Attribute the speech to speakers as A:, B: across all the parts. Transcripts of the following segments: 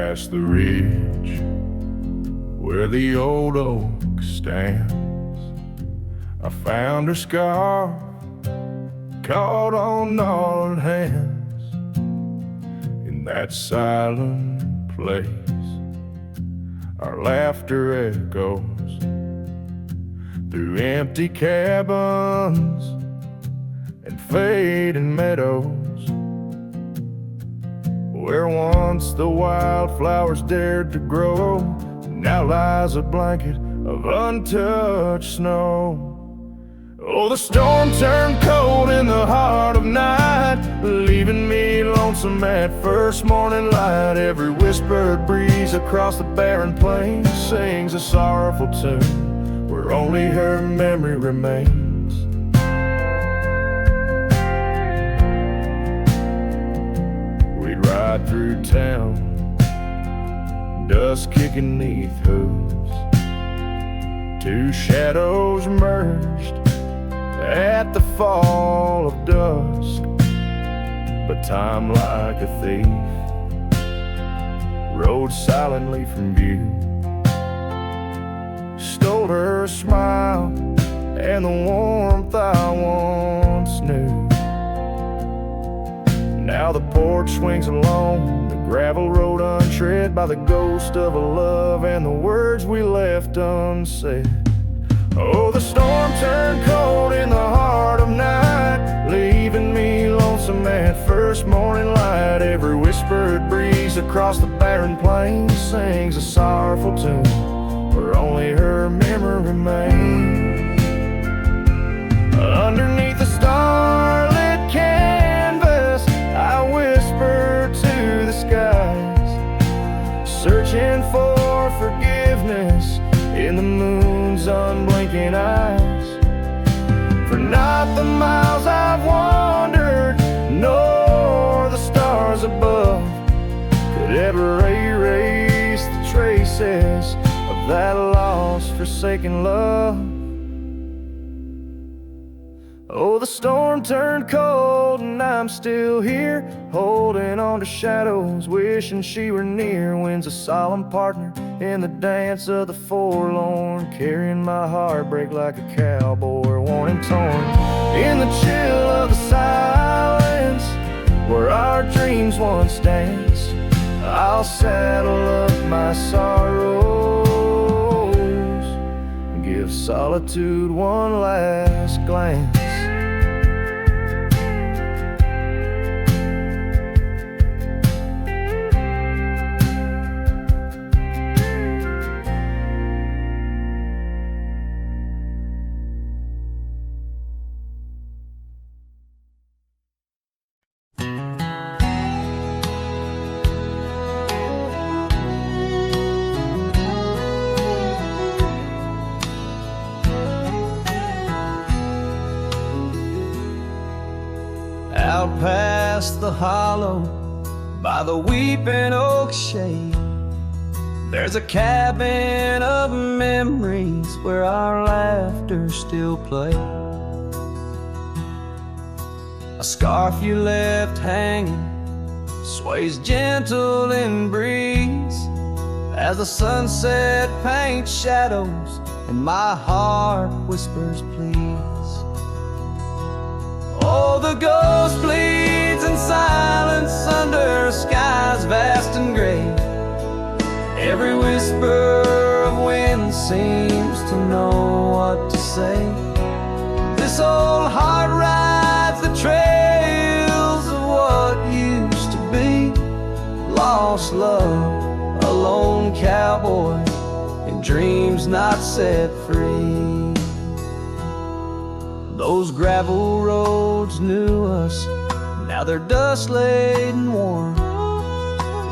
A: past the ridge where the old oak stands, I found her scarf caught on gnarled hands. In that silent place, our laughter echoes through empty cabins and fading meadows, where once the wildflowers dared to grow, now lies a blanket of untouched snow. Oh, the storm turned cold in the heart of night, leaving me lonesome at first morning light. Every whispered breeze across the barren plains sings a sorrowful tune where only her memory remains. We'd ride through town, dust kicking neath hooves, two shadows merged at the fall of dusk. But time, like a thief, rode silently from view, stole her smile and the warmth I once knew. Now the porch swings along the gravel road untread by the ghost of a love and the words we left unsaid. Oh, the storm turned cold in the heart of night, leaving me lonesome at first morning light. Every whispered breeze across the barren plains sings a sorrowful tune where only her memory remains. Underneath the starlit canvas, I whisper to the skies, searching for forgiveness in the moon's unblinking eyes. For not the miles I've wandered, nor the stars above could ever erase the traces of that lost, forsaken love. Oh, the storm turned cold and I'm still here, holding on to shadows, wishing she were near. Wind's a solemn partner in the dance of the forlorn, carrying my heartbreak like a cowboy, worn and torn. In the chill of the silence, where our dreams once danced, I'll saddle up my sorrows and give solitude one last glance.
B: Out past the hollow, by the weeping oak shade, there's a cabin of memories where our laughter still plays. A scarf you left hanging sways gentle in breeze as the sunset paints shadows and my heart whispers please. Oh, the ghost bleeds in silence under skies vast and gray. Every whisper of wind seems to know what to say. This old heart rides the trails of what used to be. Lost love, a lone cowboy, and dreams not set free. Those gravel roads knew us, now they're dust laden warm,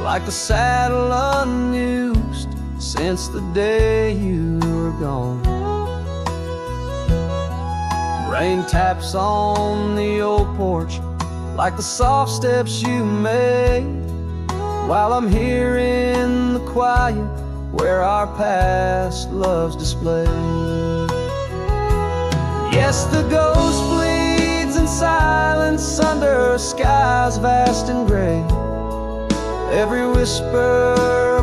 B: like the saddle unused since the day you were gone. Rain taps on the old porch like the soft steps you made, while I'm here in the quiet where our past love's displayed. Yes, the ghost bleeds in silence under skies vast and gray. Every whisper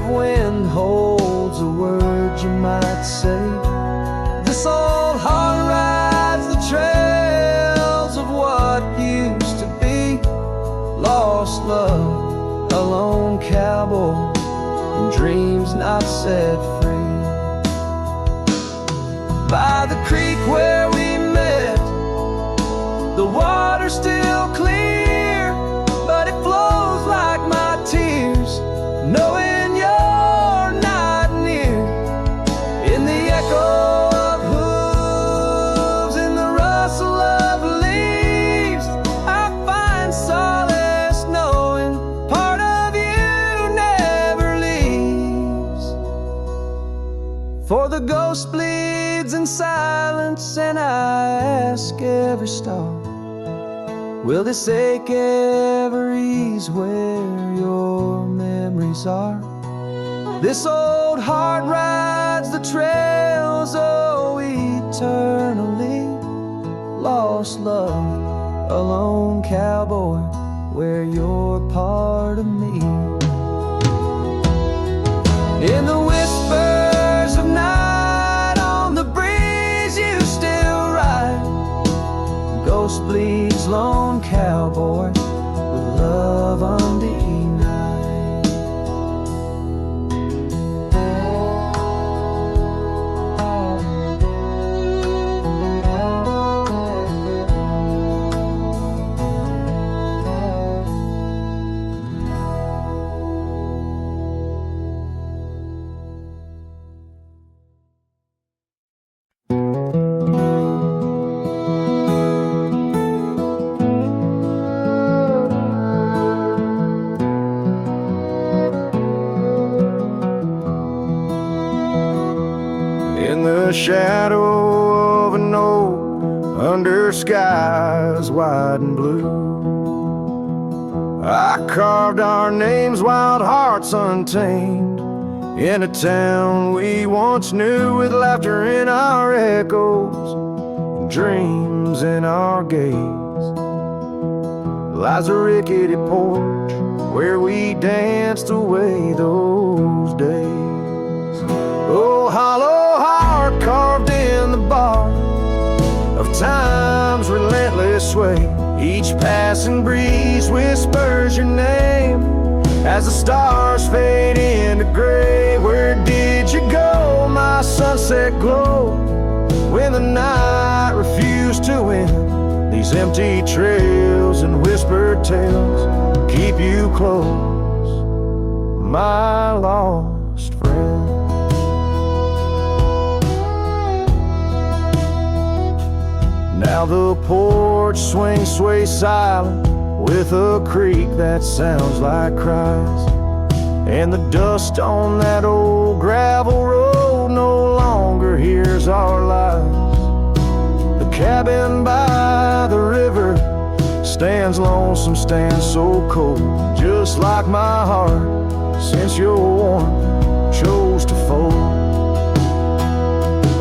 B: dreams not set free. By the creek where we met, the water's still clear, but it flows like my tears, knowing you're not near. In the echo of hooves, in the rustle of leaves, I find solace knowing part of you never leaves. For the ghost bleeds in silence, and I ask every star, will this ache ever ease where your memories are? This old heart rides the trails, oh, eternally. Lost love, a lone cowboy, where you're part of me. In the whispers of night, on the breeze you still ride. Ghost bleeds, lone cowboy, with love undenied.
A: In the shadow of an oak, under skies wide and blue, I carved our names, wild hearts untamed, in a town we once knew, with laughter in our echoes and dreams in our gaze. Lies a rickety porch where we danced away those days. Oh, hollow heart carved in the bark of time's relentless sway. Each passing breeze whispers your name as the stars fade into gray. Where did you go, my sunset glow, when the night refused to end? These empty trails and whispered tales keep you close, my lost friend. Now the porch swings, sway silent, with a creak that sounds like cries, and the dust on that old gravel road no longer hears our lies. The cabin by the river stands lonesome, stands so cold, just like my heart, since your warmth chose to fold.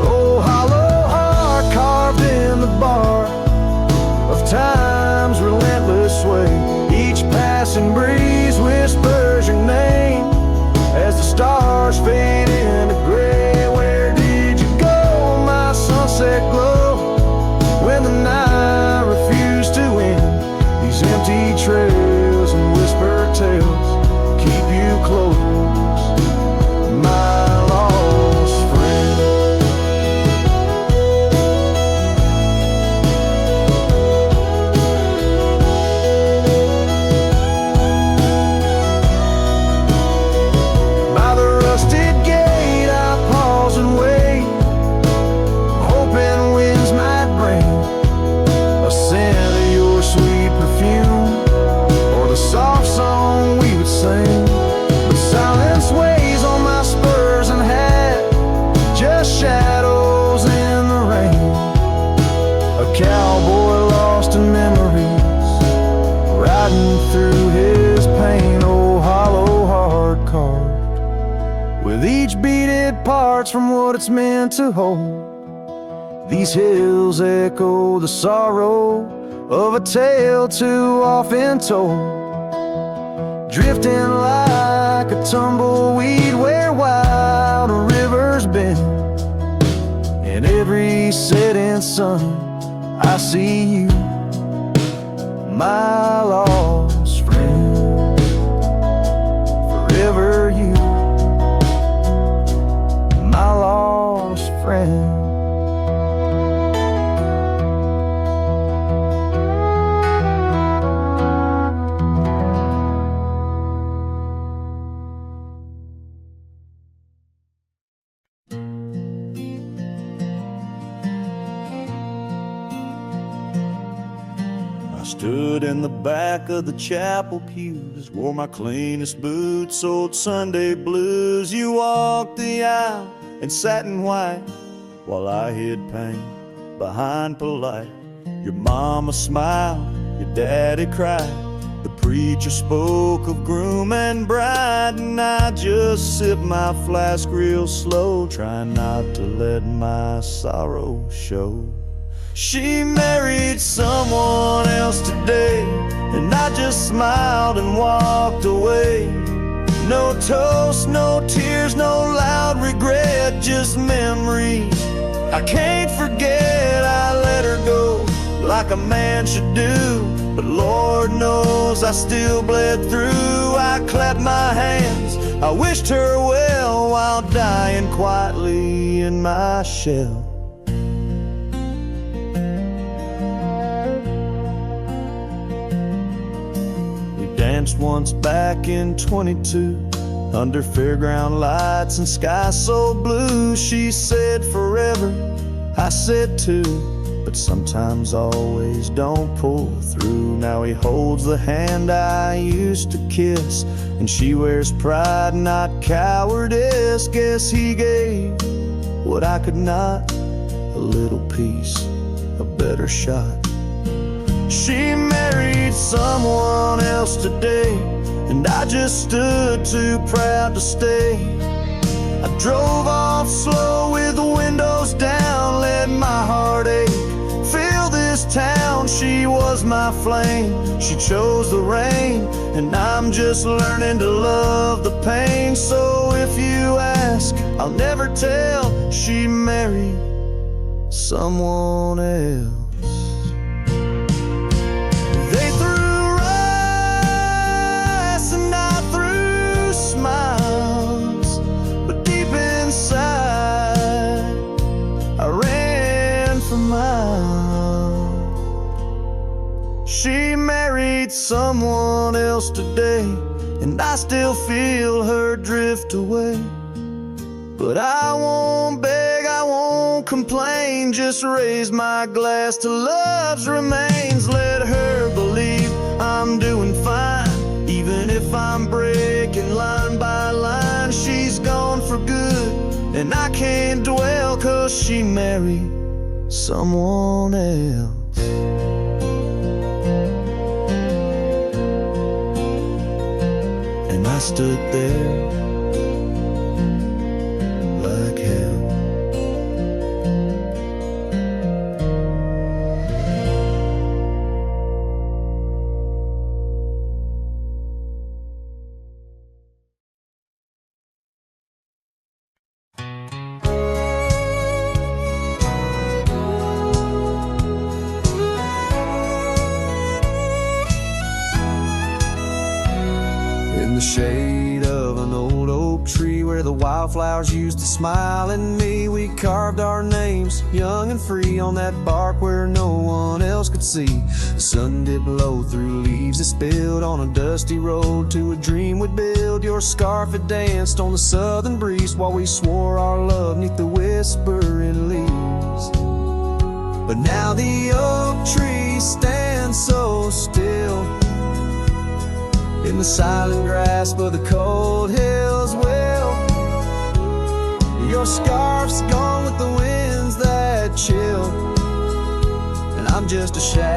A: Oh, hollow heart carved in the bark of time's relentless sway. Each passing breeze whispers your name as the stars fade into gray. Where did you go, my sunset glow, when the night refused to end? These empty trails and whispered tales keep you close, my lost friend. By the rusted gate I pause and wait, hoping winds might bring a scent of your sweet perfume, or the soft song we would sing. But silence weighs on my spurs and hat, just shadows in the rain. A cowboy lost in memories, riding through his pain. Oh, hollow heart carved, with each beaded parts from what it's meant to hold. These hills echo the sorrow of a tale too often told, drifting like a tumbleweed where wild rivers bend. In every setting sun I see you, my lost friend. Forever you, Stood in the back of the chapel pews, wore my cleanest boots, old Sunday blues. You walked the aisle in satin white, while I hid pain behind polite. Your mama smiled, your daddy cried. The preacher spoke of groom and bride, and I just sipped my flask real slow, trying not to let my sorrow show. She married someone else today, and I just smiled and walked away. No toast, no tears, no loud regret, just memories I can't forget. I let her go like a man should do, but Lord knows I still bled through. I clapped my hands, I wished her well, while dying quietly in my shell. Danced once back in 22, under fairground lights and sky so blue. She said forever, I said too, but sometimes always don't pull through. Now he holds the hand I used to kiss, and she wears pride, not cowardice. Guess he gave what I could not, a little piece, a better shot. She married someone else today, and I just stood too proud to stay. I drove off slow with the windows down, let my heart ache fill this town. She was my flame, she chose the rain, and I'm just learning to love the pain. So if you ask, I'll never tell. She married someone else. They threw rice and I threw smiles, but deep inside I ran for miles. She married someone else today, and I still feel her drift away. But I won't beg, I won't complain, just raise my glass to love's remains. Let her believe I'm doing fine, even if I'm breaking line by line. She's gone for good, and I can't dwell, 'cause she married someone else. And I stood there like hell. In the shade of an old oak tree, where the wildflowers used to smile at me, we carved our names, young and free, on that bark where no one else could see. The sun did blow through leaves that spilled on a dusty road to a dream we'd build. Your scarf had danced on the southern breeze while we swore our love 'neath the whispering leaves. But now the oak tree stands so still in the silent grasp of the cold hills. Well, your scarf's gone with the winds that chill, and I'm just a shadow,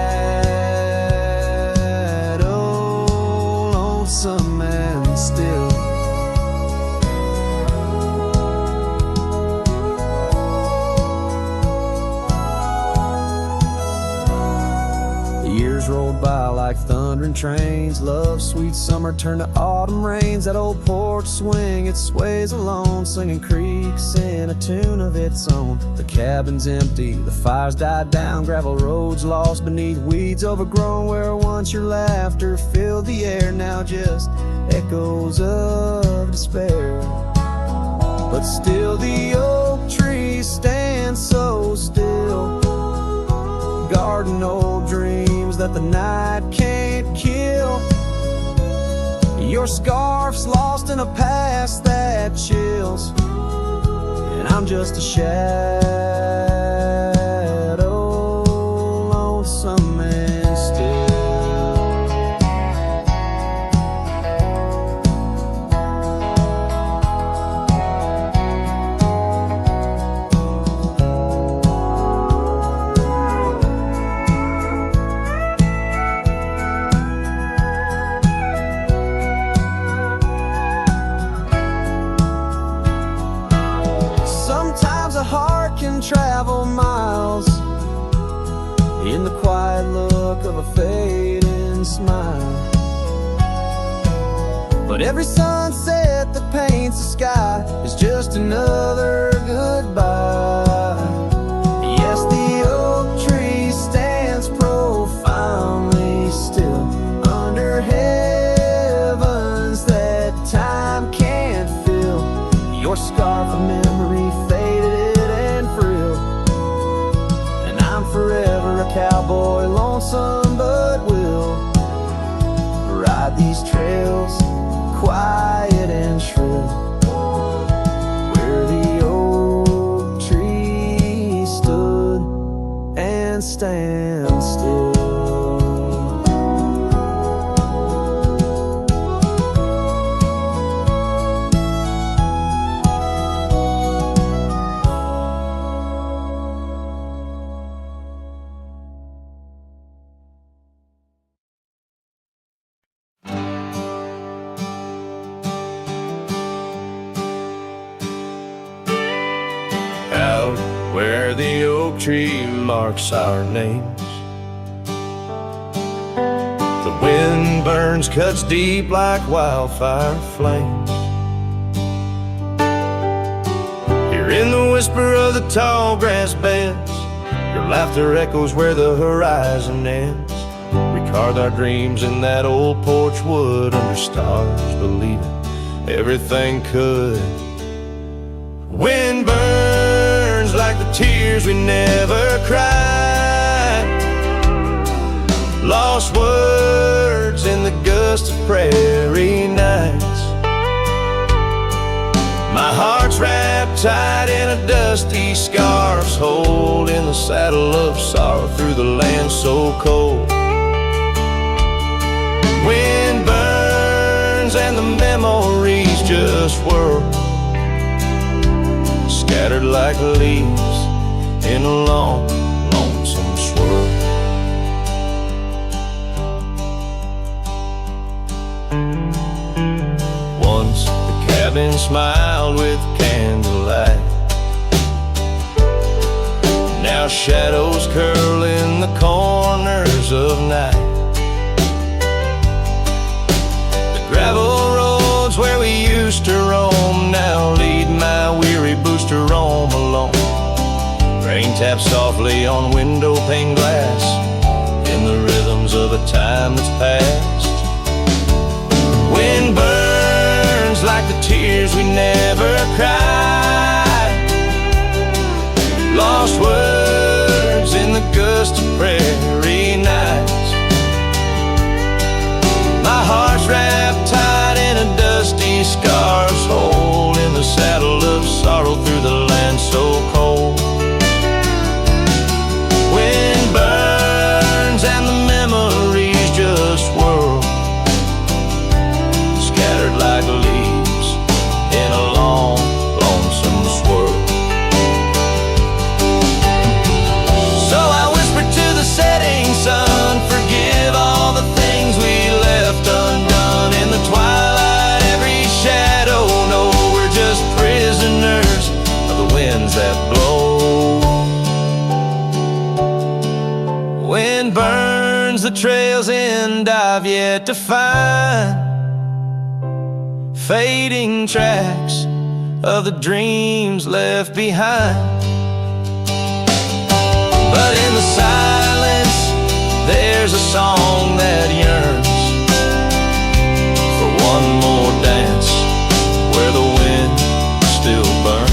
A: lonesome and still. The years rolled by like thundering trains. Love's sweet summer turned to autumn rains. That old porch swing, it sways alone, singing creeks in a tune of its own. The cabin's empty, the fire's died down, gravel roads lost beneath weeds overgrown. Where once your laughter filled the air, now just echoes of despair. But still the oak tree stands so still, guarding old dreams that the night can't kill. Your scarf's lost in a past that chills, and I'm just a shadow, lonesome and still.
B: smile. But every sunset that paints the sky is just another goodbye. Yes, the oak tree stands profoundly still under heavens that time can't fill. Your scarf of memory faded and frill, and I'm forever a cowboy, lonesome but will ride these trails quiet and shrill, where the oak tree stood and stands still.
A: Out where the oak tree marks our names, the wind burns, cuts deep like wildfire flames. Hearing the whisper of the tall grass beds, your laughter echoes where the horizon ends. We carved our dreams in that old porch wood under stars, believing everything could. Wind burns like the tears we never cried, lost words in the gust of prairie nights. My heart's wrapped tight in a dusty scarf's hold, in the saddle of sorrow through the land so cold. Wind burns and the memories just whirl, scattered like leaves in a long, lonesome swirl. Once the cabin smiled with candlelight, now shadows curl in the corners of night. The gravel roads where we used to roam now lead my weary boots to roam alone. Rain taps softly on window pane glass in the rhythms of a time that's past. Wind burns like the tears we never cried, lost words in the gust of prairie nights. My heart's wrapped tight in a dusty scarf's hole, in the saddle of sorrow through the land so cold. Wind burns and the memories just whirl, scattered like leaves in a long, lonesome swirl. So I whisper to the setting sun, forgive all the things we left undone in the twilight. Every shadow, no, we're just prisoners of the winds that blow. Wind burns the trails and I've yet to find fading tracks of the dreams left behind. But in the silence there's a song that yearns for one more dance where the wind still burns.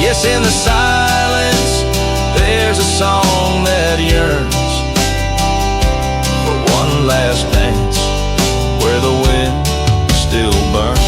A: Yes, in the silence there's a song that yearns for one last dance where the wind still burns.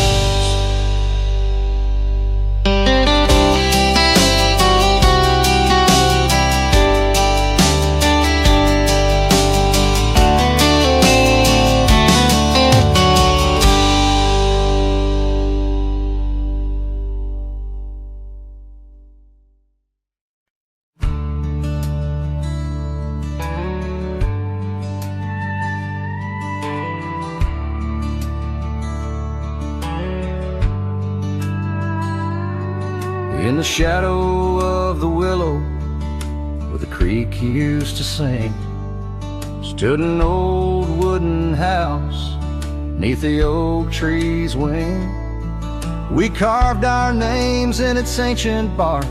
A: In the shadow of the willow where the creek used to sing,
B: stood an old wooden house 'neath the oak tree's wing. We carved our names in its ancient bark,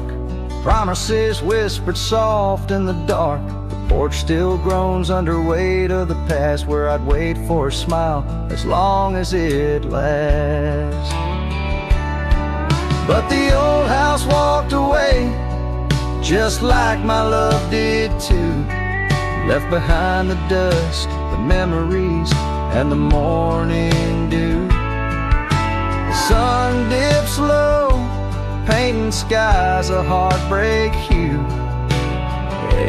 B: promises whispered soft in the dark. The porch still groans under weight of the past, where I'd wait for a smile as long as it lasts. But the old house walked away, just like my love did too. Left behind the dust, the memories, and the morning dew. The sun dips low, painting skies a heartbreak hue.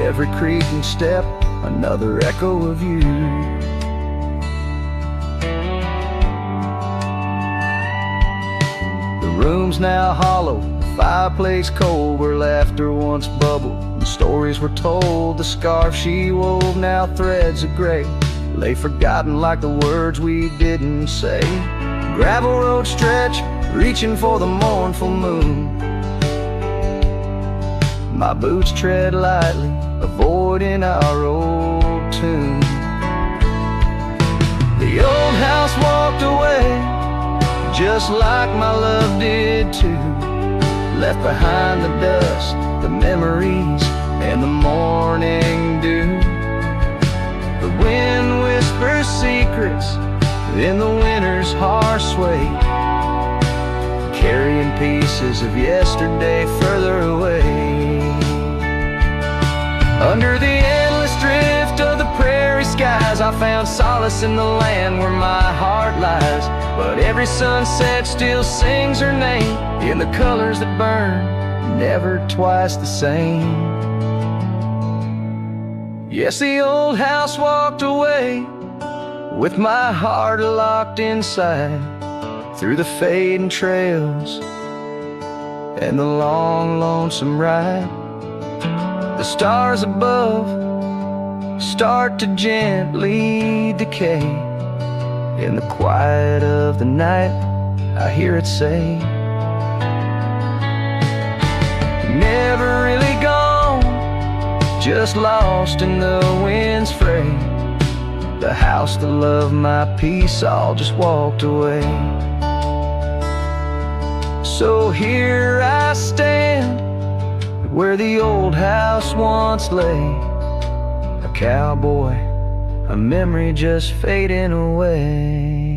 B: Every creaking step, another echo of you. The room's now hollow, the fireplace cold, where laughter once bubbled and stories were told. The scarf she wove, now threads of gray, lay forgotten like the words we didn't say. Gravel road stretch, reaching for the mournful moon. My boots tread lightly, avoiding our old tune. The old house walked away, just like my love did too. Left behind the dust, the memories, and the morning dew. The wind whispers secrets in the winter's harsh sway, carrying pieces of yesterday further away. Under the endless drift of the prairie skies, I found solace in the land where my heart lies. But every sunset still sings her name in the colors that burn, never twice the same. Yes, the old house walked away, with my heart locked inside, through the fading trails and the long, lonesome ride. The stars above start to gently decay. In the quiet of the night, I hear it say, never really gone, just lost in the wind's fray. The house, the love, my peace, all just walked away. So here I stand, where the old house once lay, a cowboy, a memory just fading away.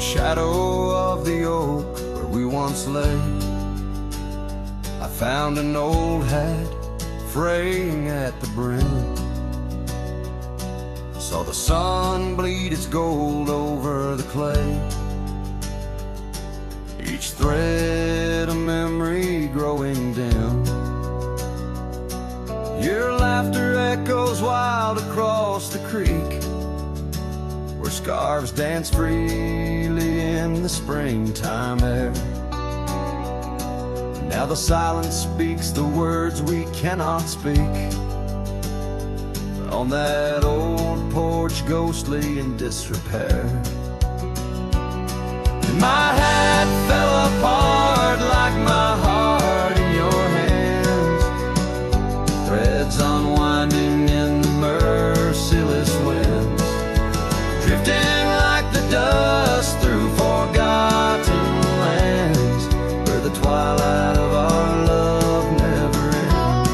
B: Shadow of the oak where we once lay, I found an old hat fraying at the brim. Saw the sun bleed its gold over the clay, each thread a memory growing dim. Your laughter echoes wild across the creek, where scarves dance freely in the springtime air. Now the silence speaks the words we cannot speak, on that old porch ghostly in disrepair. And my hat fell apart like my heart in your hands, threads unwinding in the merciless winds, drifting like the dust through forgotten lands, where the twilight of our love never ends.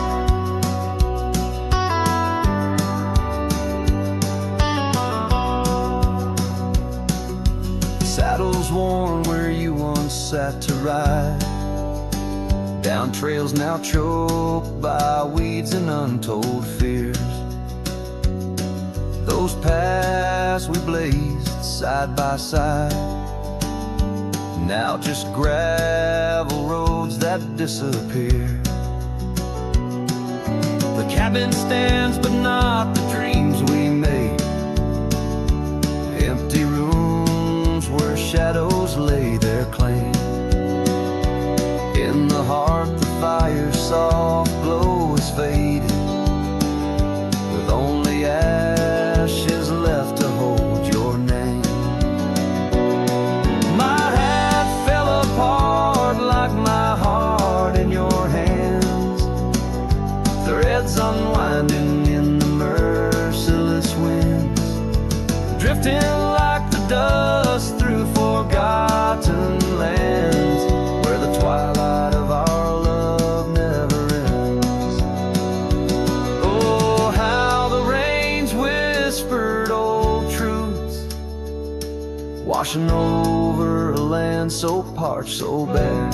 B: Saddles worn where you once sat to ride, down trails now choked by weeds and untold fears. Those paths we blazed side by side, now just gravel roads that disappear. The cabin stands but not the dreams we made, so parched, so bare.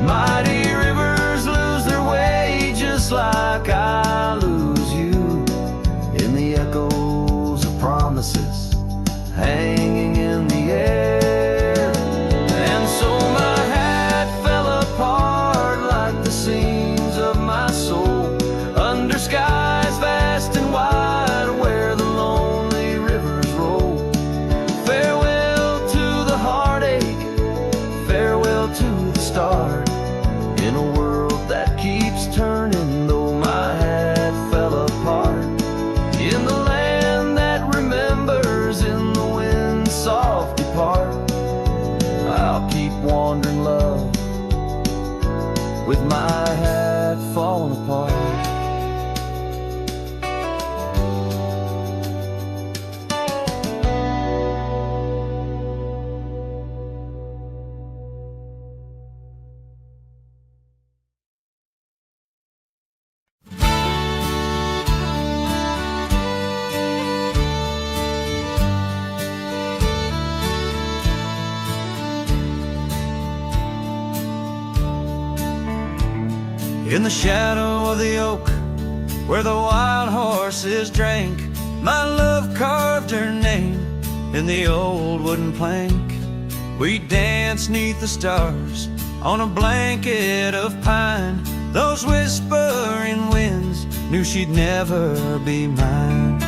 B: Mighty rivers lose their way just like I lose you in the echoes of promises hanging in the air. And so my hat fell apart like the seams of my soul under skies vast and wide where the lonely rivers roll. Farewell to the heartache, farewell to the start, in a world that keeps turning though my hat fell apart. In the land that remembers, in the wind's soft depart, I'll keep wandering, love, with my hat falling apart. In the shadow of the oak, where the wild horses drank, my love carved her name in the old wooden plank. We danced 'neath the stars on a blanket of pine. Those whispering winds knew she'd never be mine.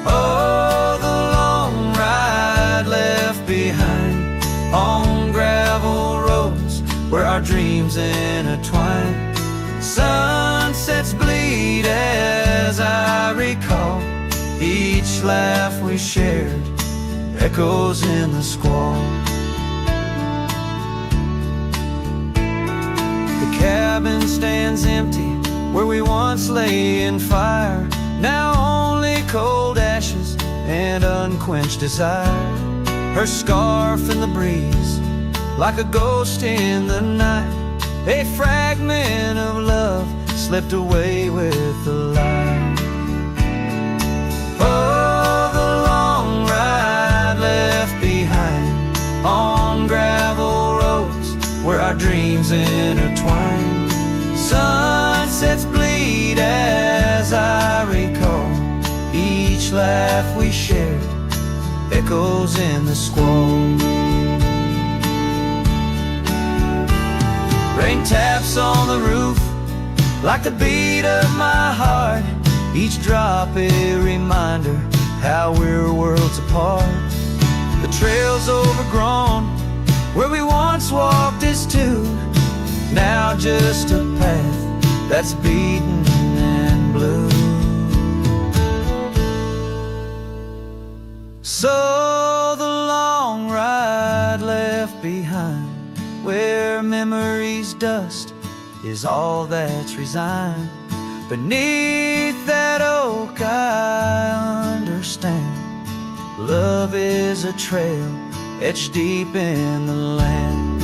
B: Oh, the long ride left behind on gravel roads where our dreams intertwine. Sunsets bleed as I recall each laugh we shared, echoes in the squall. The cabin stands empty where we once lay in fire, now only cold ashes and unquenched desire. Her scarf in the breeze, like a ghost in the night, a fragment of love slipped away with the light. Oh, the long ride left behind on gravel roads where our dreams intertwine. Sunsets bleed as I recall each laugh we shared, echoes in the squall. Rain taps on the roof like the beat of my heart, each drop a reminder how we're worlds apart. The trail's overgrown where we once walked as two, now just a path that's beaten and blue. So the long ride left behind, where memory's dust is all that's resigned. Beneath that oak I understand, love is a trail etched deep in the land.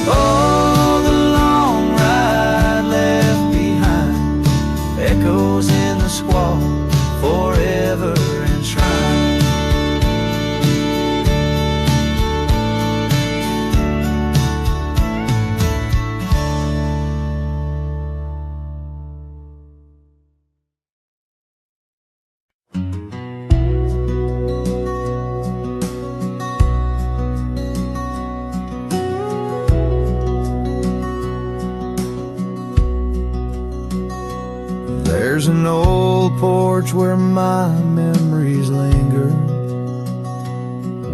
B: Oh, the long ride left behind, echoes in the squall, forever enshrined. There's an old porch where my memories linger,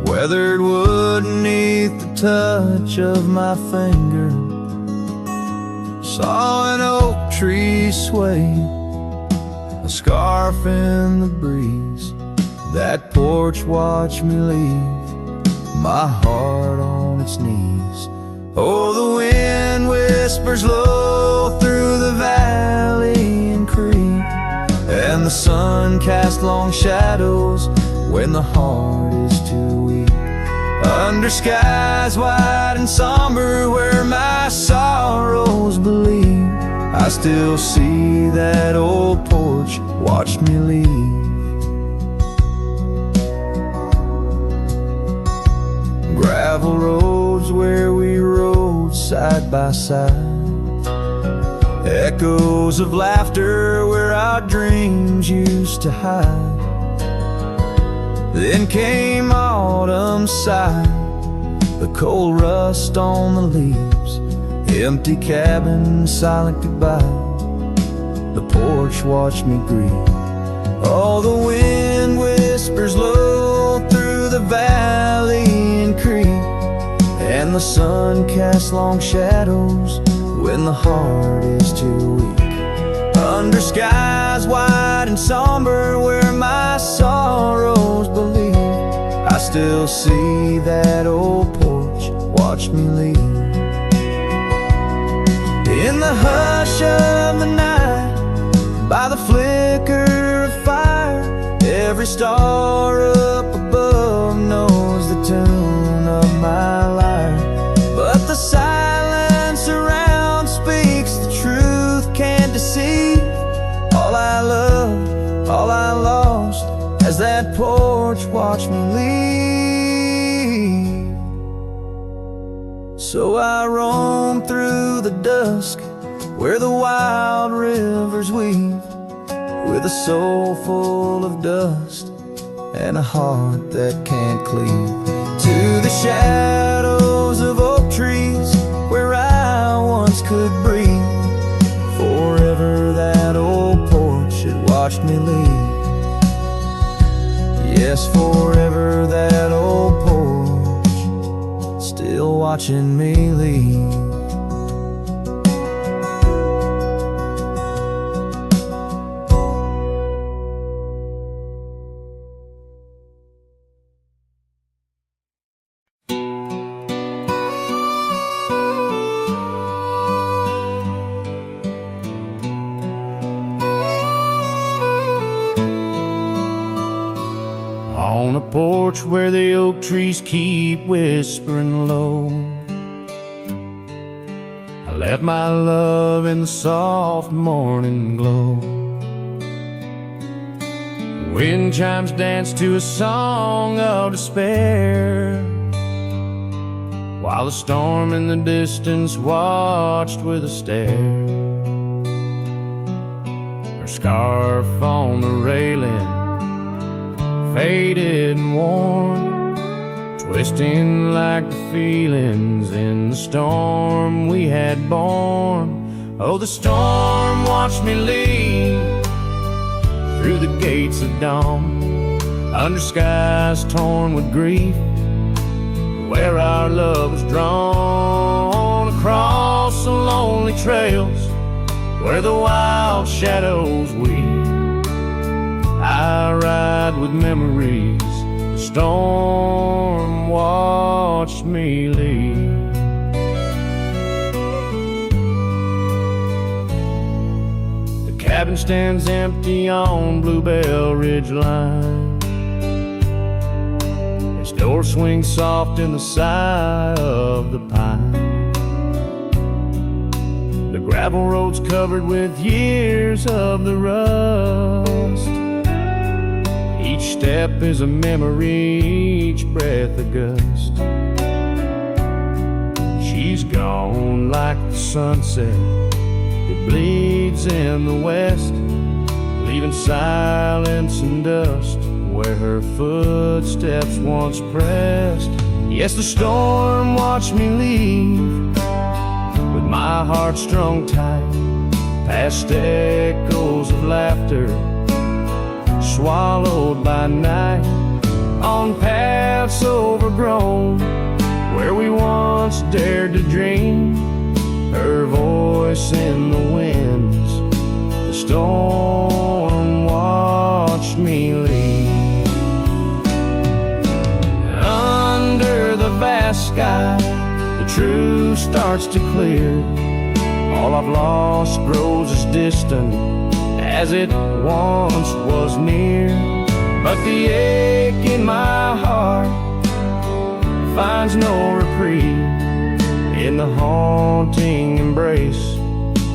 B: weathered wood beneath the touch of my finger. Saw an oak tree sway, a scarf in the breeze. That porch watched me leave, my heart on its knees. Oh, the wind whispers low through the valley and creek, and the sun casts long shadows when the heart is too weak. Under skies wide and somber where my sorrows believe, I still see that old porch watched me leave. gravel roads where we rode side by side. Echoes of laughter where our dreams used to hide. Then came autumn sigh, the cold rust on the leaves, empty cabin, silent goodbye. The porch watched me grieve. Oh, the wind whispers low through the valley and creek, and the sun casts long shadows when the heart is too weak. Under skies wide and somber where my sorrows believe, I still see that old porch watch me leave. In the hush of the night, by the flicker of fire, every star up above knows the tune of my lyre. But the silence around speaks the truth, can't deceive. All I loved, all I lost, as that porch watched me leave. So I roam through the dusk where the wild rivers weave, with a soul full of dust and a heart that can't cleave. To the shadows of oak trees where I once could breathe, forever that old porch had watched me leave. Yes, forever that old porch still watching me leave.
A: On a porch where the oak trees keep whispering low, I left my love in the soft morning glow. Wind chimes dance to a song of despair, while the storm in the distance watched with a stare. Her scarf on the railing, faded and worn, twisting like the feelings in the storm we had borne. Oh, the storm watched me leave through the gates of dawn, under skies torn with grief, where our love was drawn, across the lonely trails where the wild shadows weave. I ride with memories, the storm watched me leave. The cabin stands empty on Bluebell Ridge line, its door swings soft in the sigh of the pine. The gravel road's covered with years of the rust, each step is a memory, each breath a gust. She's gone like the sunset that bleeds in the west, leaving silence and dust where her footsteps once pressed. Yes, the storm watched me leave with my heart strung tight, past echoes of laughter swallowed by night, on paths overgrown where we once dared to dream. Her voice in the winds, the storm watched me leave. Under the vast sky, the truth starts to clear. All I've lost grows as distant as it once was near, but the ache in my heart finds no reprieve in the haunting embrace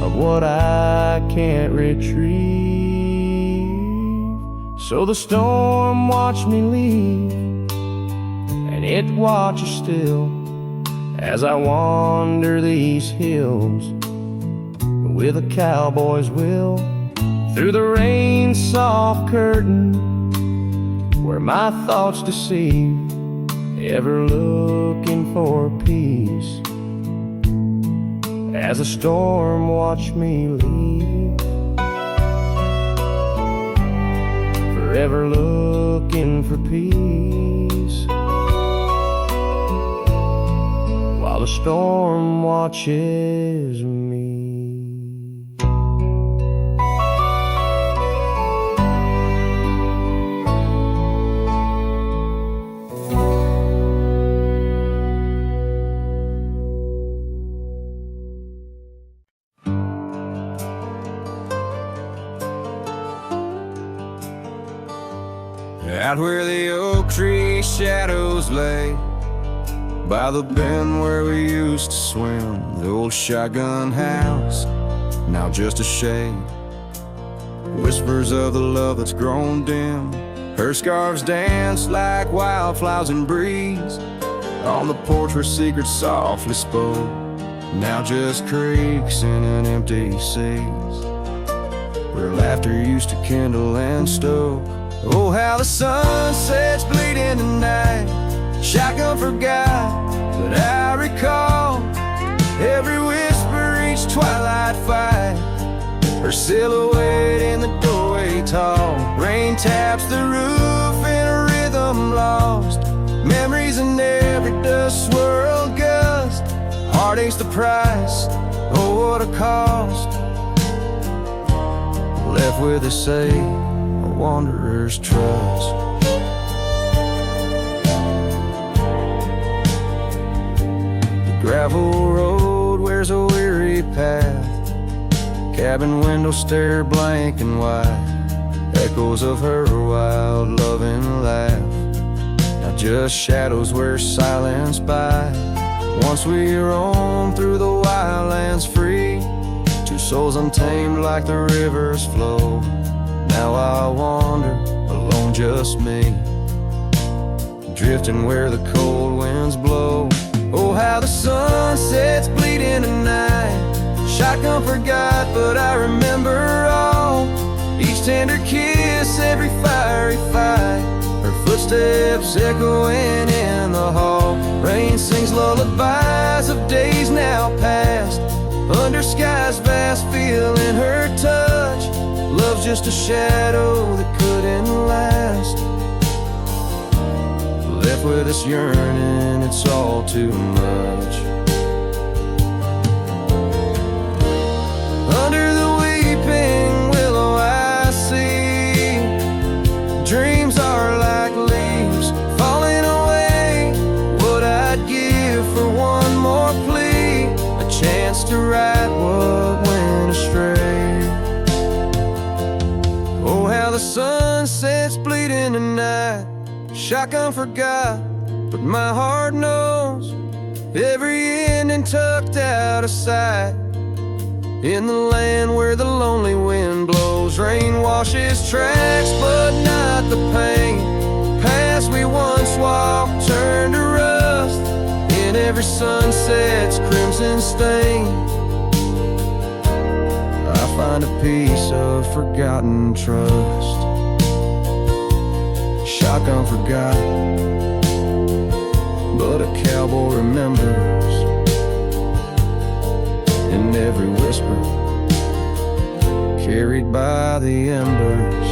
A: of what I can't retrieve. So the storm watched me leave, and and it watches still as I wander these hills with a cowboy's will. Through the rain's soft curtain, where my thoughts deceive, ever looking for peace, as a storm watch me leave, forever looking for peace, while the storm watches me.
B: Out where the oak tree shadows lay, by the bend where we used to swim, the old shotgun house, now just a shade. Whispers of the love that's grown dim, her scarves dance like wildflowers in breeze. On the porch where secrets softly spoke, now just creaks in an empty seas, where laughter used to kindle and stoke. Oh, how the sunset's bleeding tonight. Shotgun forgot, but I recall every whisper, each twilight fight, her silhouette in the doorway tall. Rain taps the roof in a rhythm lost, memories in every dust swirled gust. Heartache's the price, oh what a cost. Left with a say, wanderer's trust. The gravel road wears a weary path, cabin windows stare blank and white, echoes of her wild loving laugh, now just shadows where silence by. Once we roam through the wildlands free, two souls untamed like the river's flow. Now I wander, alone just me, drifting where the cold winds blow. Oh, how the sunset's bleeding tonight. Shotgun forgot, but I remember all, each tender kiss, every fiery fight, her footsteps echoing in the hall. Rain sings lullabies of days now past, under skies vast, feeling her touch. Love's just a shadow that couldn't last, left with us yearning, it's all too much. Under the weeping willow I see, dreams are like leaves falling away. What I'd give for one more plea, a chance to right what went astray. Oh, how the sunset's bleeding tonight. Shotgun forgot, but my heart knows every ending tucked out of sight. In the land where the lonely wind blows, rain washes tracks, but not the pain. Paths we once walked turn to rust, in every sunset's crimson stain. I find a piece of forgotten trust. Shotgun forgot, but a cowboy remembers, in every whisper carried by the embers.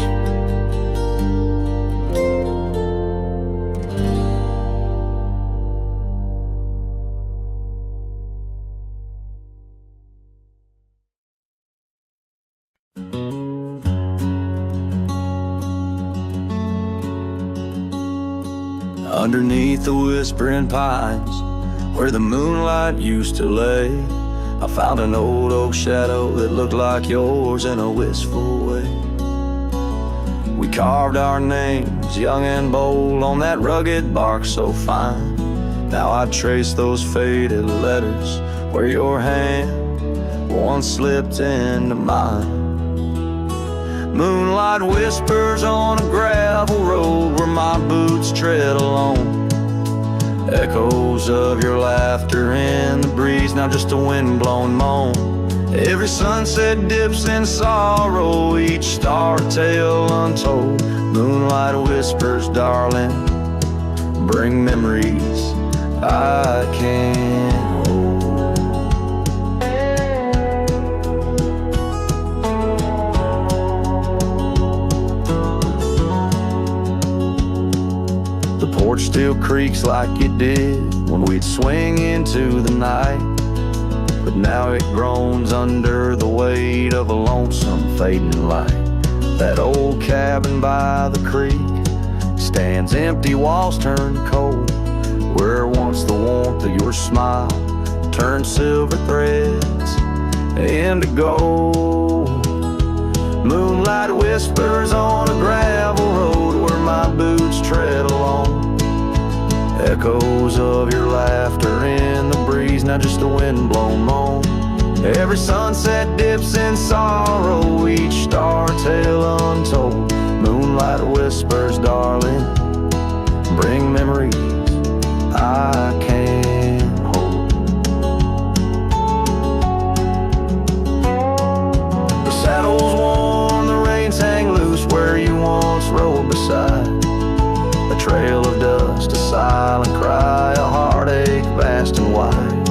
B: Underneath the whispering pines, where the moonlight used to lay, I found an old oak shadow that looked like yours in a wistful way. We carved our names, young and bold, on that rugged bark so fine. Now I trace those faded letters where your hand once slipped into mine. Moonlight whispers on a gravel road where my boots tread alone. Echoes of your laughter in the breeze, now just a wind-blown moan. Every sunset dips in sorrow, each star a tale untold. Moonlight whispers, darling, bring memories I can't hold. The porch still creaks like it did when we'd swing into the night, but now it groans under the weight of a lonesome fading light. That old cabin by the creek stands empty, walls turn cold, where once the warmth of your smile turned silver threads into gold. Moonlight whispers on a gravel road where my boots tread along. Echoes of your laughter in the breeze, now just a wind-blown moan. Every sunset dips in sorrow, each star a tale untold. Moonlight whispers, darling, bring memories I can't hold. The saddle's worn, the reins hang loose where you once rode beside. A trail of dust, a silent cry, a heartache vast and wide.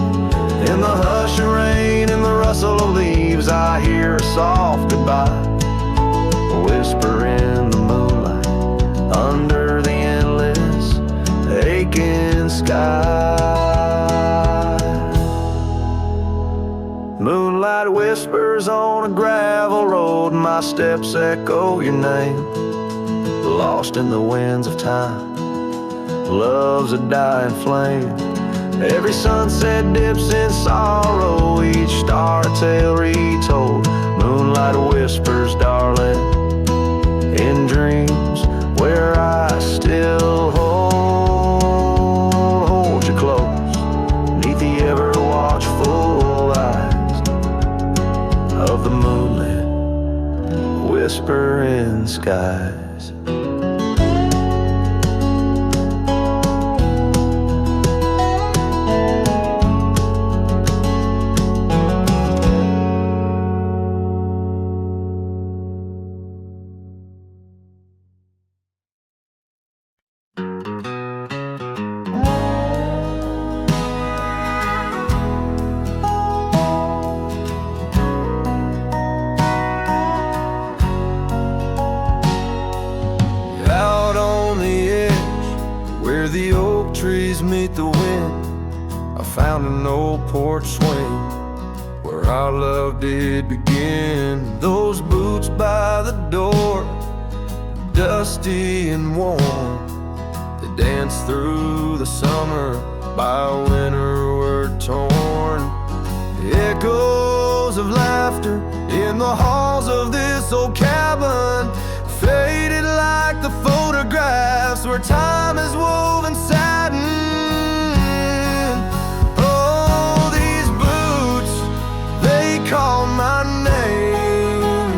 B: In the hush of rain, in the rustle of leaves, I hear a soft goodbye. A whisper in the moonlight, under the endless aching sky. Moonlight whispers on a gravel road, my steps echo your name. Lost in the winds of time, love's a dying flame. Every sunset dips in sorrow, each star a tale retold. Moonlight whispers, darling, in dreams where I still hold you close, neath the ever watchful eyes of the moonlit whispering skies.
A: The oak trees meet the wind, I found an old porch swing where our love did begin. Those boots by the door, dusty and warm, they danced through the summer, by winter were torn. The echoes of laughter in the halls of this old cabin faded like the photographs where time is woven satin. Oh, these boots, they call my name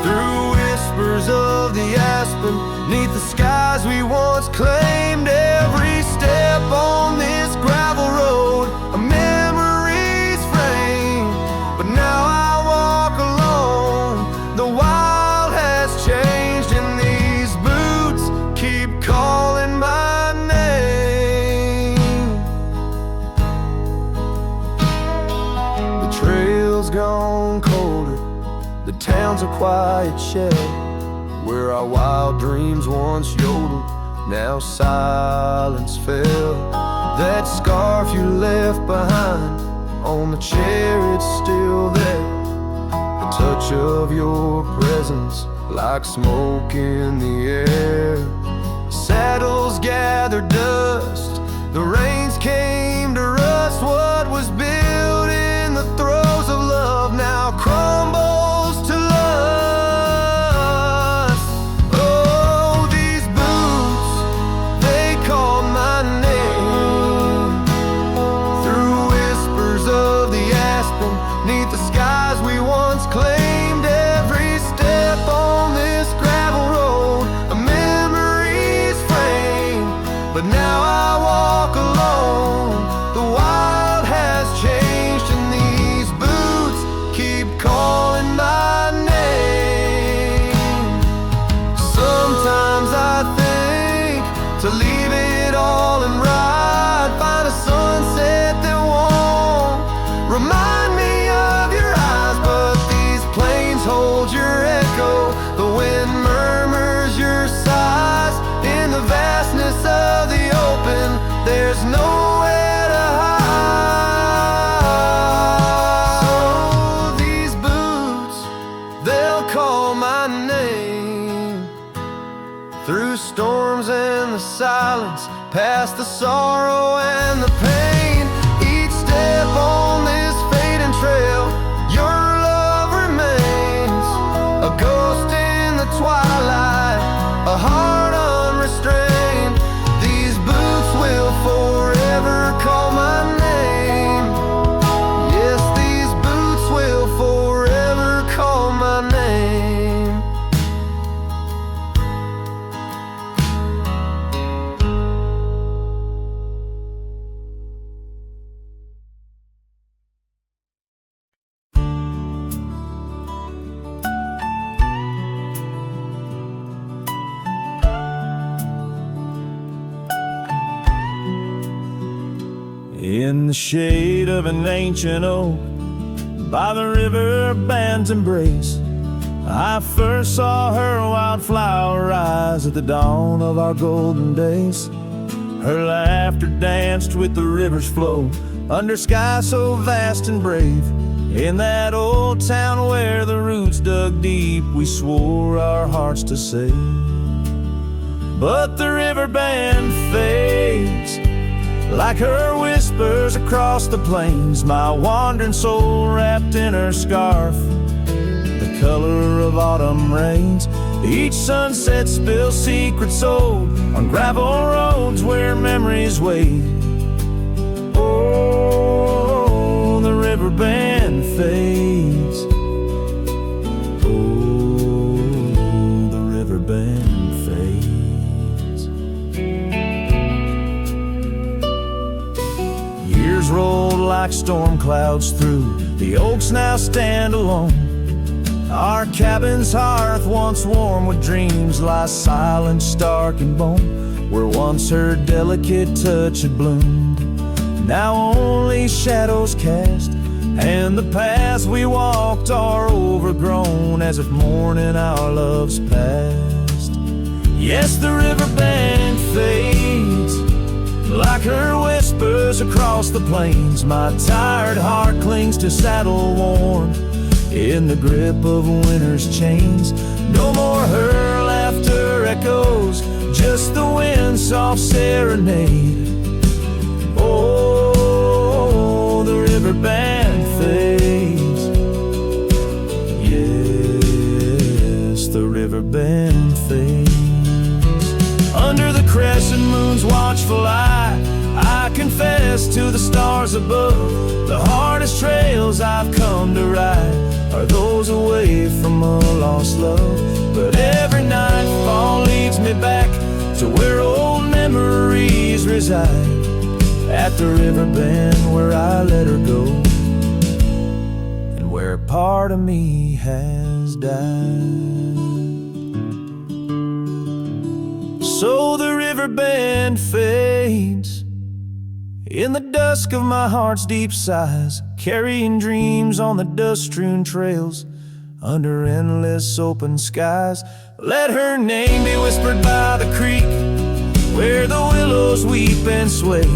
A: through whispers of the aspen, neath the skies we once claimed. Every step on this gravel road, a memory's frame, but now I walk alone. The wild has changed and these boots keep calling my name. The trail's gone colder, the town's a quiet shell where our wild dreams once yodeled, now silence fell. That scarf you left behind on the chair, it's still there. The touch of your presence like smoke in the air. Saddles gathered dust, the rains came to rust. What was built in the throes of love now crumbles to lust. Oh, these boots, they call my name through whispers of the aspen, neath the skies we once claimed. Every step on this gravel road, a memory's frame, but now I walk
B: past the sorrow and the pain. Each step on this fading trail, your love remains a ghost in the twilight, a heart unrestrained. These boots will forever call my name. Yes, these boots will forever call my name.
A: In the shade of an ancient oak, by the river band's embrace, I first saw her wildflower eyes at the dawn of our golden days. Her laughter danced with the river's flow, under skies so vast and brave. In that old town where the roots dug deep, we swore our hearts to save. But the river band fades, like her whispers across the plains. My wandering soul wrapped in her scarf, the color of autumn rains. Each sunset spills secrets old on gravel roads where memories wait. Oh, the river band fades. Oh, the river band fades. Years rolled like storm clouds through, the oaks now stand alone. Our cabin's hearth, once warm with dreams, lies silent, stark and bone. Where once her delicate touch had bloomed, now only shadows cast, and the paths we walked are overgrown, as if mourning our love's past. Yes, the river band fades, like her whispers across the plains. My tired heart clings to saddle worn, in the grip of winter's chains. No more her laughter echoes, just the wind's soft serenade. Oh, the river band fades. Yes, the river band fades. Under the crescent moon's watchful eye, I confess to the stars above, the hardest trails I've come to ride are those away from a lost love. But every nightfall leads me back to where old memories reside, at the river bend where I let her go, and where a part of me has died. So the river bend fades, in the dusk of my heart's deep sighs, carrying dreams on the dust-strewn trails, under endless open skies. Let her name be whispered by the creek, where the willows weep and sway.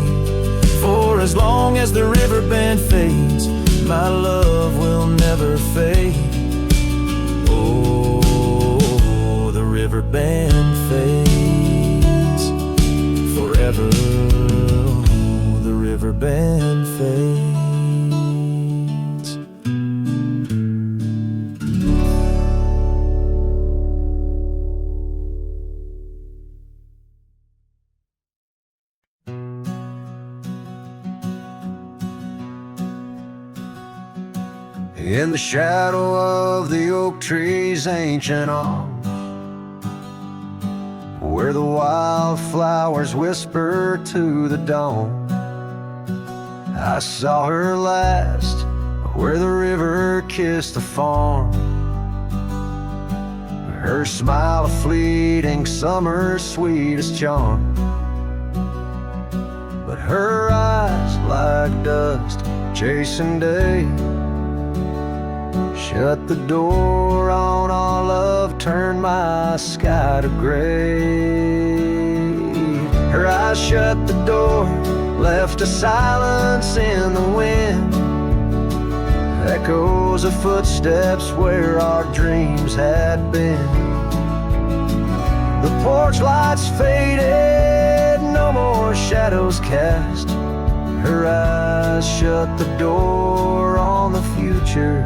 A: For as long as the river bend fades, my love will never fade. Oh, the river bend fades forever. The river bend fades.
B: In the shadow of the oak tree's ancient arm, where the wildflowers whisper to the dawn, I saw her last, where the river kissed the farm. Her smile a fleeting summer's sweetest charm, but her eyes like dust chasing day shut the door on our love, turned my sky to gray. Her eyes shut the door, left a silence in the wind, echoes of footsteps where our dreams had been. The porch lights faded, no no more shadows cast. Her eyes shut the door on the future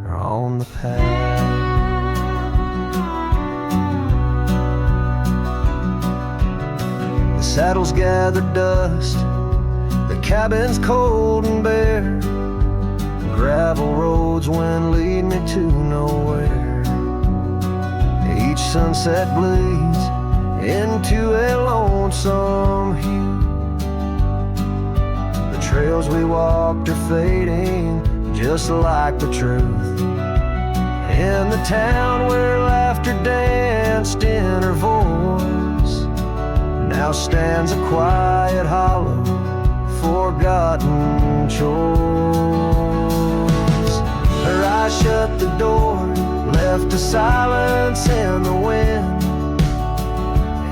B: or on the past. The saddles gather dust, the cabin's cold and bare. Gravel roads when lead me to nowhere. Each sunset bleeds into a lonesome hue. The trails we walked are fading just like the truth. In the town where laughter danced in her voice, now stands a quiet hollow, forgotten choice. Her eyes shut the door, left a silence in the wind.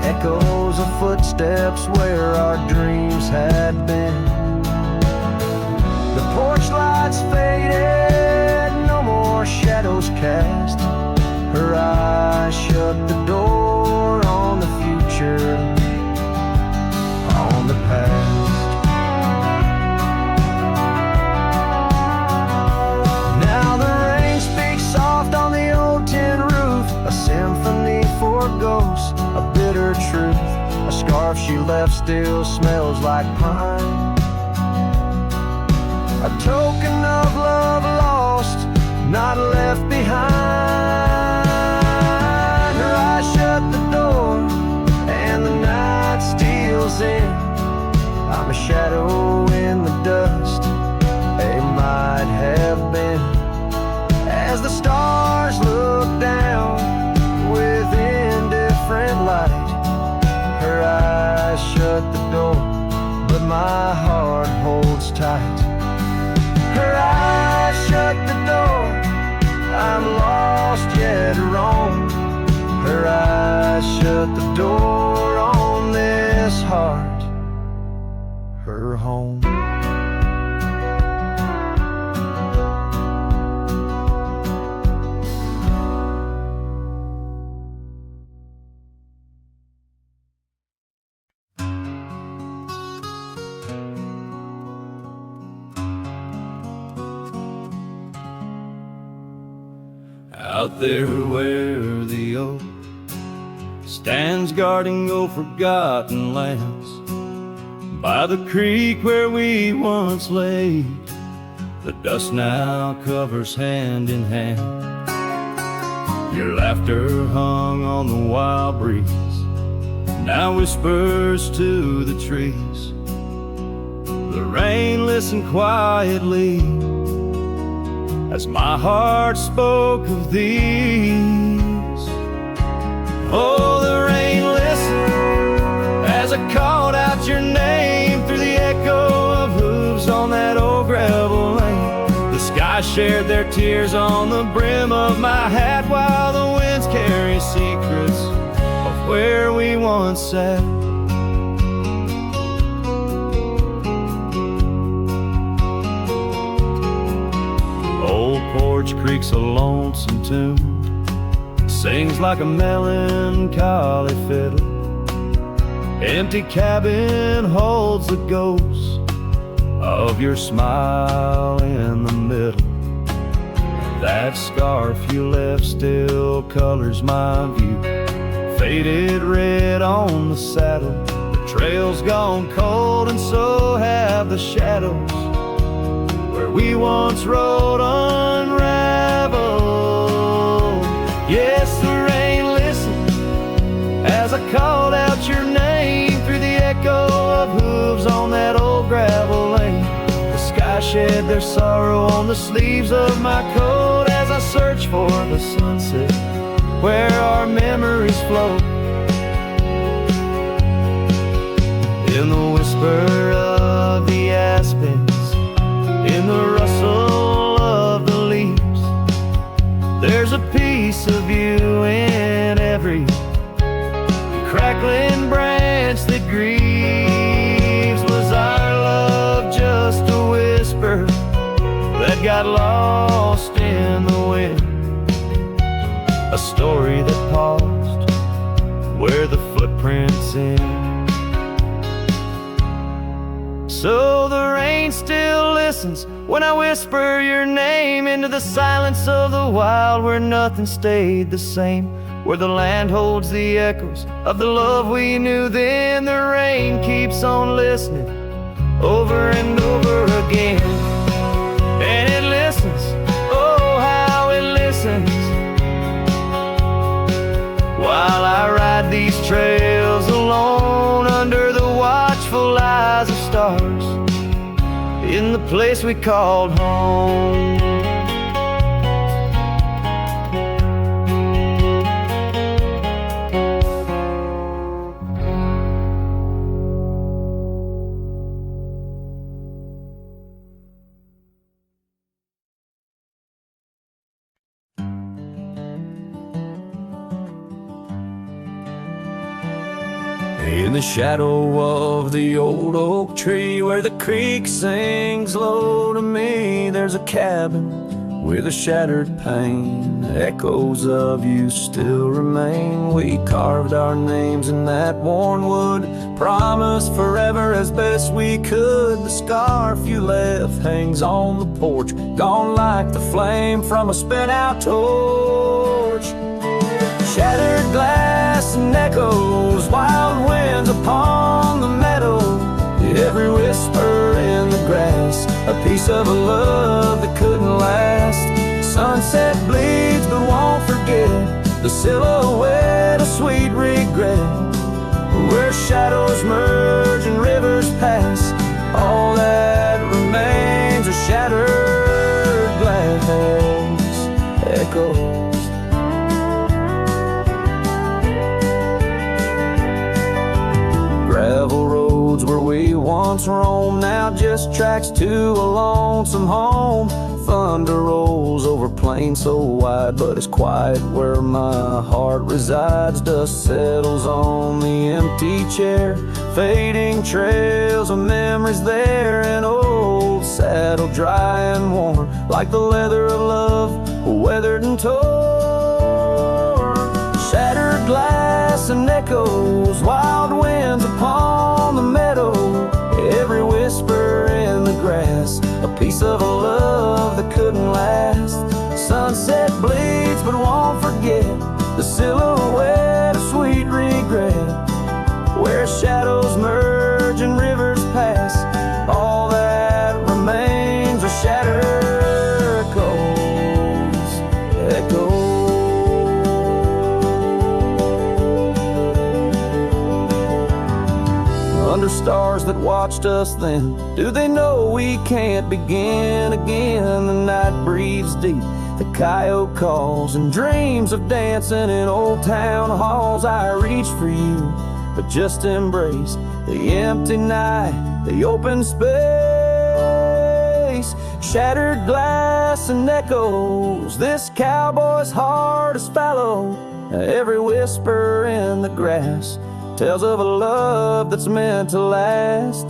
B: Echoes of footsteps where our dreams had been. The porch lights faded, no more shadows cast. Her eyes shut the door on the future, on the past. Now the rain speaks soft on the old tin roof, a symphony for ghosts, a bitter truth. A scarf she left still smells like pine, a token of love lost, not left behind. Her eyes shut the door and the night steals in. I'm a shadow in the dust, a might have been. As the stars look down with indifferent light, her eyes shut the door, but my heart holds tight. Her eyes shut the door, I'm lost yet wrong. Her eyes shut the door on this heart, her home.
C: Out there where the oak stands guarding old forgotten lands, by the creek where we once lay, the dust now covers hand in hand. Your laughter hung on the wild breeze, now whispers to the trees. The rain listened quietly as my heart spoke of these. Oh, the rain listened as I called out your name through the echo of hooves on that old gravel lane. The sky shared their tears on the brim of my hat, while the winds carry secrets of where we once sat. Old Porch Creek's a lonesome tune, sings like a melancholy fiddle. Empty cabin holds the ghost of your smile in the middle. That scarf you left still colors my view, faded red on the saddle. The trail's gone cold and so have the shadows where we once rode unraveled. Yes, the rain listened as I called out your name through the echo of hooves on that old gravel lane. The sky shed their sorrow on the sleeves of my coat as I search for the sunset where our memories float. In the whisper of the aspens, in the rustle of the leaves, there's a piece of you in every crackling branch that grieves. Was our love just a whisper that got lost in the wind? A story that paused where the footprints end. So the rain still listens when I whisper your name into the silence of the wild, where nothing stayed the same, where the land holds the echoes of the love we knew then. The rain keeps on listening over and over again, and it listens, oh how it listens, while I ride these trails alone under the watchful eyes of stars in the place we called home. In the shadow of the old oak tree, where the creek sings low to me, there's a cabin with a shattered pane. Echoes of you still remain. We carved our names in that worn wood, promised forever as best we could. The scarf you left hangs on the porch, gone like the flame from a spent-out torch. Shattered glass and echoes, wild winds upon the meadow, every whisper in the grass, a piece of a love that couldn't last. Sunset bleeds but won't forget, the silhouette of sweet regret, where shadows merge and rivers pass, all that remains are shattered glass echoes. Gravel roads where we once roamed, now just tracks to a lonesome home. Thunder rolls over plains so wide, but it's quiet where my heart resides. Dust settles on the empty chair, fading trails of memories there. An old saddle dry and worn, like the leather of love, weathered and torn. Shattered glass and echoes, wild winds upon the meadow, every whisper in the grass, a piece of a love that couldn't last. Sunset bleeds but won't forget, the silhouette of sweet regret, where shadows merge and rivers pass, all that remains are shattered echoes. Under stars that watched us then, do they know we can't begin again? The night breathes deep, the coyote calls, and dreams of dancing in old town halls. I reach for you, but just embrace the empty night, the open space. Shattered glass and echoes, this cowboy's heart is fallow, every whisper in the grass tells of a love that's meant to last.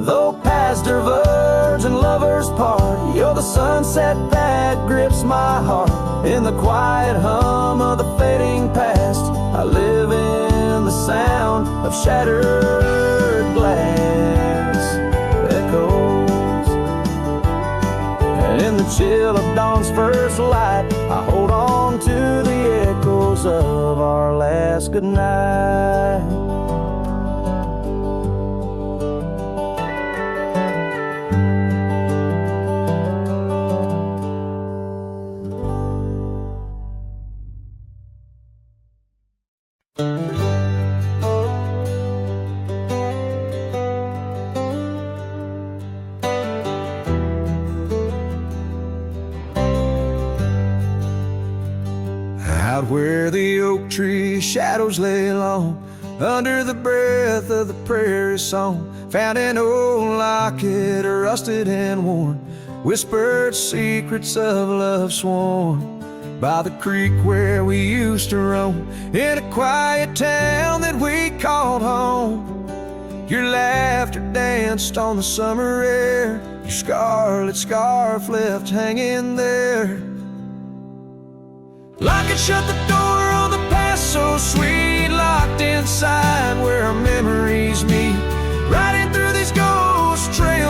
C: Though paths diverge and lovers part, you're the sunset that grips my heart. In the quiet hum of the fading past, I live in the sound of shattered glass echoes. And in the chill of dawn's first light, I hold on to the echoes of our last goodnight.
A: Out where the oak tree shadows lay long, under the breath of the prairie song, found an old locket, rusted and worn, whispered secrets of love sworn. By the creek where we used to roam, in a quiet town that we called home. Your laughter danced on the summer air, your scarlet scarf left hanging there. Lock it, shut the door on the past so sweet, locked inside where our memories meet, riding through these ghost trails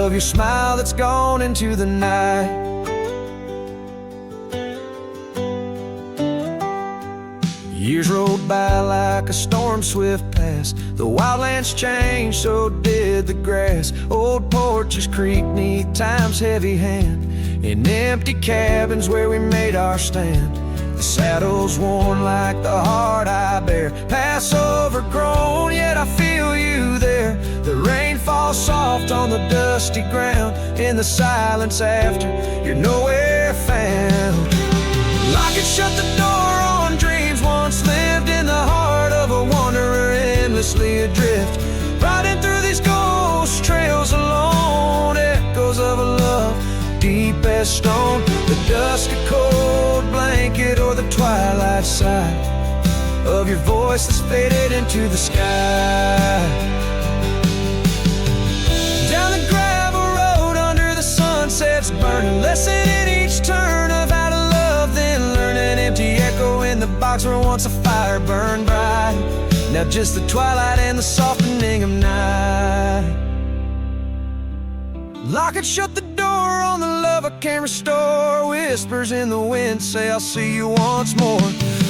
B: of your smile that's gone into the night. Years rolled by like a storm swift past. The wildlands changed, so did the grass. Old porches creak neath time's heavy hand. In empty cabins where we made our stand. The saddle's worn like the heart I bear. Past overgrown, yet I feel you there. The rain falls soft on the dusty ground. In the silence after, you're nowhere found. Lock and shut the door on dreams once lived in the heart of a wanderer endlessly adrift. Riding through these ghost trails alone, echoes of a love deep as stone. The dusk a cold blanket or the twilight sigh of your voice that's faded into the sky. Down the gravel road under the sunsets burning, lesson in each turn of how to love, then learn an empty echo in the box where once a fire burned bright. Now just the twilight and the softening of night. Lock and shut the door on the love I can't restore. Whispers in the wind say I'll see you once more.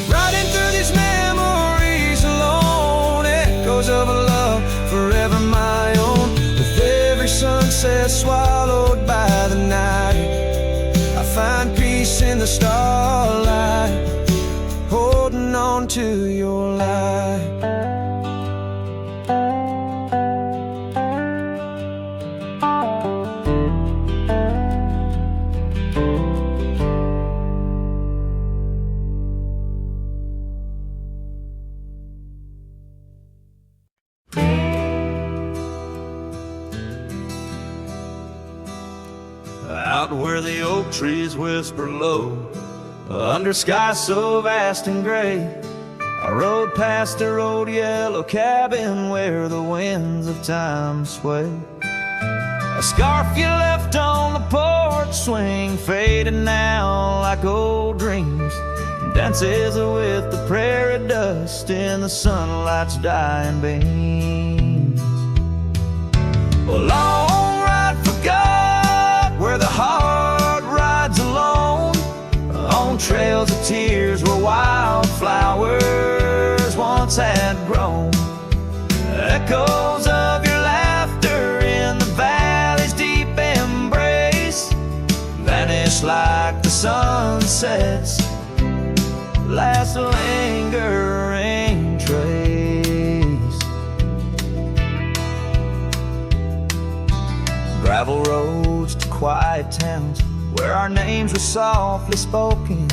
B: Riding through these memories alone, echoes of a love forever my own. With every sunset swallowed by the night, I find peace in the starlight, holding on to your light.
C: Out where the oak trees whisper low, under skies so vast and gray, I rode past a old yellow cabin where the winds of time sway. A scarf you left on the porch swing, faded now like old dreams, dances with the prairie dust in the sunlight's dying beams. A long ride forgot where the heart rides alone, on trails of tears where wildflowers once had grown. Echoes of your laughter in the valley's deep embrace vanish like the sunset's last lingering trace. Gravel roads to quiet towns where our names were softly spoken,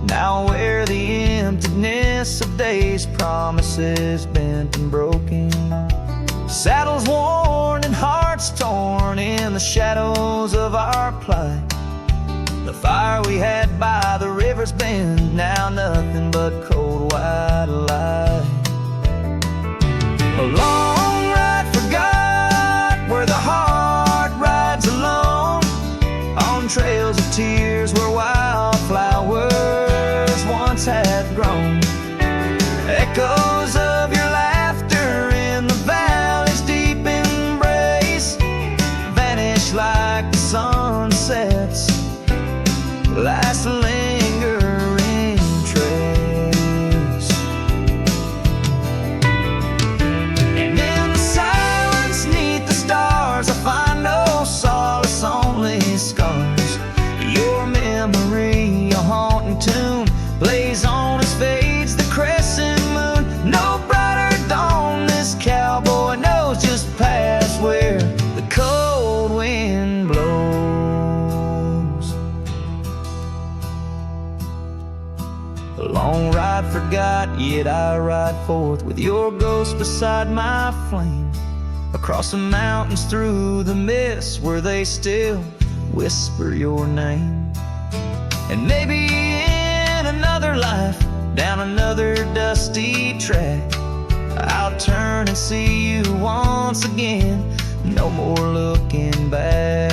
C: now where the emptiness of days' promises bent and broken. Saddles worn and hearts torn in the shadows of our plight. The fire we had by the river's bend, now nothing but cold white light. A long ride forgot where the heart rides alone, on trails of tears where wildflowers once had grown. Echoes of your laughter in the valley's deep embrace vanish like the sunset's last lingering trace. And in the silence neath the stars I find no solace, only scars. Your memory, a haunting tune, plays on as fades the crescent moon. No brighter dawn, this cowboy knows just past where the cold wind blows. A long ride forgot, yet I ride forth with your ghost beside my flame, across the mountains through the mist where they still whisper your name. And maybe in another life, down another dusty track, I'll turn and see you once again, no more looking back.